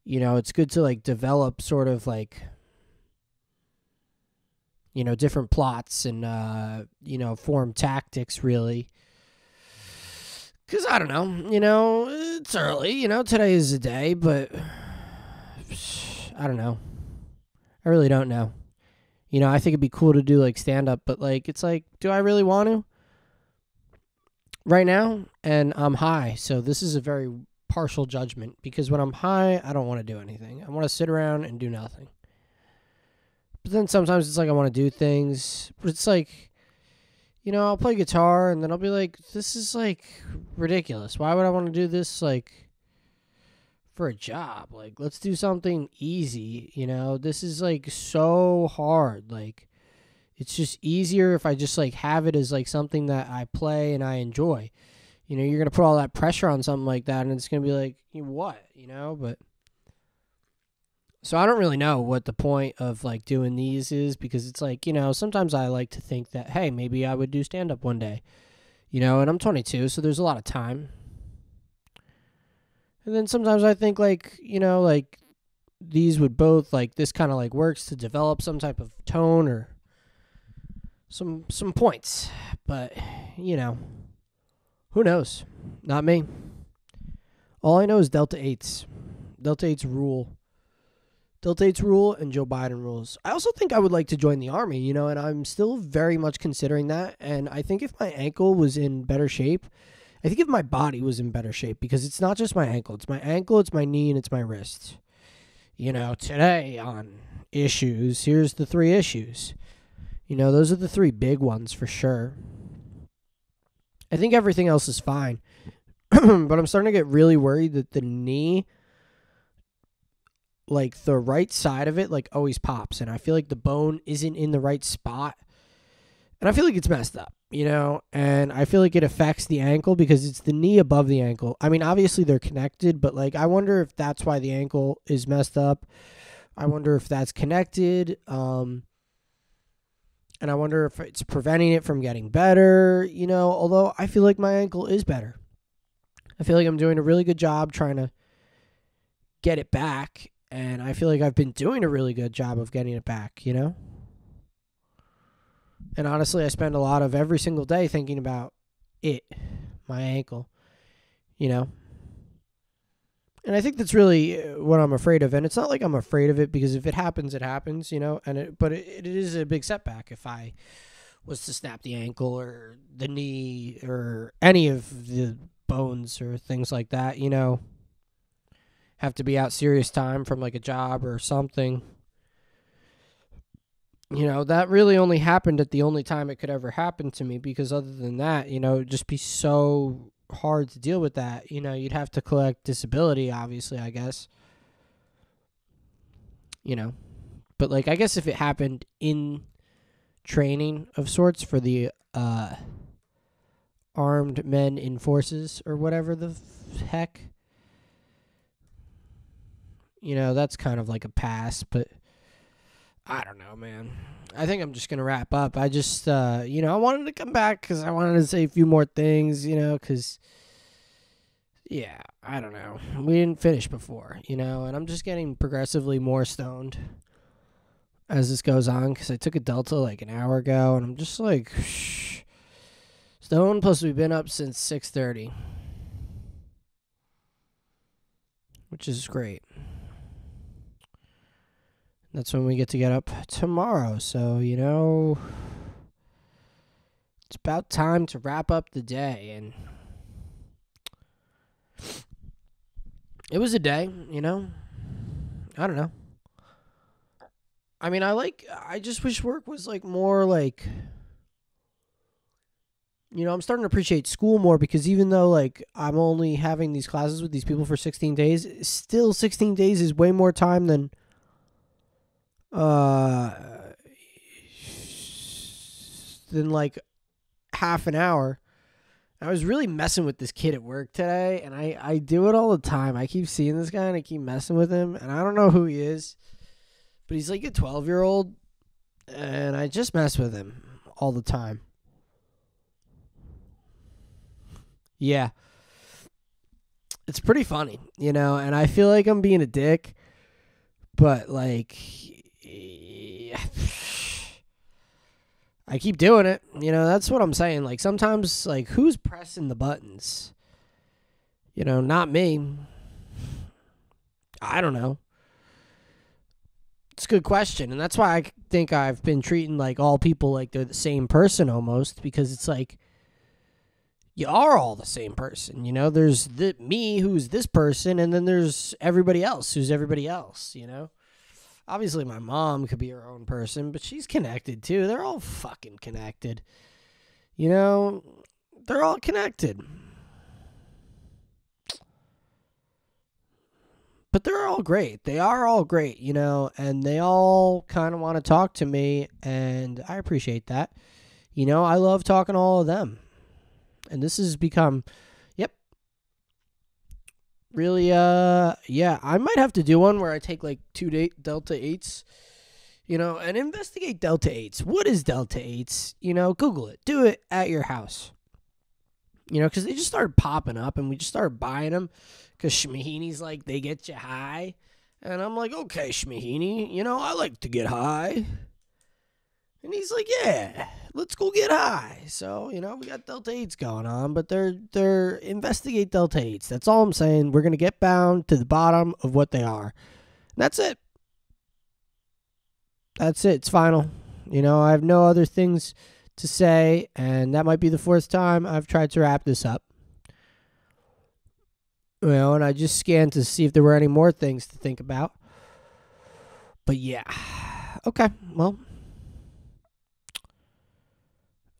you know, it's good to like develop sort of like, you know, different plots and, you know, form tactics really. Because I don't know, you know, it's early, you know, today is the day, but I don't know. I really don't know. You know, I think it'd be cool to do like stand up, but like, it's like, do I really want to? Right now, and I'm high, so this is a very partial judgment because when I'm high, I don't want to do anything. I want to sit around and do nothing. But then sometimes it's like I want to do things, but it's like, you know, I'll play guitar and then I'll be like, this is like ridiculous. Why would I want to do this like for a job? Like, let's do something easy, you know? This is like so hard. Like, it's just easier if I just like have it as like something that I play and I enjoy. You know, you're going to put all that pressure on something like that and it's going to be like, what, you know? But so I don't really know what the point of like doing these is because it's like, you know, sometimes I like to think that, hey, maybe I would do stand up one day, you know, and I'm 22, so there's a lot of time. And then sometimes I think like, you know, like these would both like this kind of like works to develop some type of tone or some points. But, you know, who knows? Not me. All I know is Delta 8s. Delta 8s rule. Delta 8s rule and Joe Biden rules. I also think I would like to join the Army, you know, and I'm still very much considering that. And I think if my ankle was in better shape, I think if my body was in better shape, because it's not just my ankle. It's my ankle, it's my knee, and it's my wrist. You know, today on issues, here's the 3 issues. You know, those are the 3 big ones for sure. I think everything else is fine. But I'm starting to get really worried that the knee, like the right side of it, like always pops. And I feel like the bone isn't in the right spot. And I feel like it's messed up, you know, and I feel like it affects the ankle because it's the knee above the ankle. I mean, obviously they're connected, but like, I wonder if that's why the ankle is messed up. I wonder if that's connected. And I wonder if it's preventing it from getting better, you know, although I feel like my ankle is better. I feel like I'm doing a really good job trying to get it back. And I feel like I've been doing a really good job of getting it back, you know? And honestly, I spend a lot of every single day thinking about it, my ankle, you know? And I think that's really what I'm afraid of. And it's not like I'm afraid of it because if it happens, it happens, you know? But it is a big setback if I was to snap the ankle or the knee or any of the bones or things like that, you know? have to be out serious time from like a job or something. That really only happened at the only time it could ever happen to me, because other than that, it'd just be so hard to deal with that. You'd have to collect disability, obviously, I guess. But like, I guess if it happened in training of sorts for the armed men in forces or whatever the heck, that's kind of like a pass. But I don't know, man. I think I'm just going to wrap up. I just, I wanted to come back because I wanted to say a few more things, because, yeah, I don't know. We didn't finish before, and I'm just getting progressively more stoned as this goes on, because I took a Delta like an hour ago, and I'm just like, stoned, plus we've been up since 6:30, which is great. That's when we get to get up tomorrow. So, it's about time to wrap up the day. And it was a day, I don't know. I mean, I just wish work was like more like, I'm starting to appreciate school more, because even though like I'm only having these classes with these people for 16 days, still 16 days is way more time than like half an hour. I was really messing with this kid at work today, and I do it all the time. I keep seeing this guy, and I keep messing with him, and I don't know who he is, but he's like a 12-year-old, and I just mess with him all the time. Yeah. It's pretty funny, and I feel like I'm being a dick, but like, I keep doing it. That's what I'm saying. Like, sometimes, like, who's pressing the buttons? Not me. I don't know. It's a good question. And that's why I think I've been treating, like, all people like they're the same person almost, because it's like, you are all the same person. There's me who's this person, and then there's everybody else who's everybody else, Obviously, my mom could be her own person, but she's connected, too. They're all fucking connected. They're all connected. But they're all great. They are all great, and they all kind of want to talk to me, and I appreciate that. I love talking to all of them. And this has become, really, yeah, I might have to do one where I take like 2 Delta 8s, and investigate Delta 8s. What is Delta 8s? Google it. Do it at your house. Because they just started popping up, and we just started buying them because Shmahini's like, they get you high. And I'm like, okay, Shmahini, I like to get high. And he's like, yeah, let's go get high. So, we got Delta 8s going on, but they're investigate Delta 8s. That's all I'm saying. We're going to get bound to the bottom of what they are. And that's it. That's it. It's final. I have no other things to say, and that might be the fourth time I've tried to wrap this up. And I just scanned to see if there were any more things to think about. But yeah. Okay, well,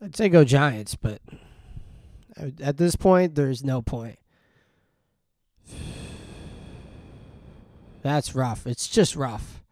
I'd say go Giants, but at this point, there's no point. That's rough. It's just rough.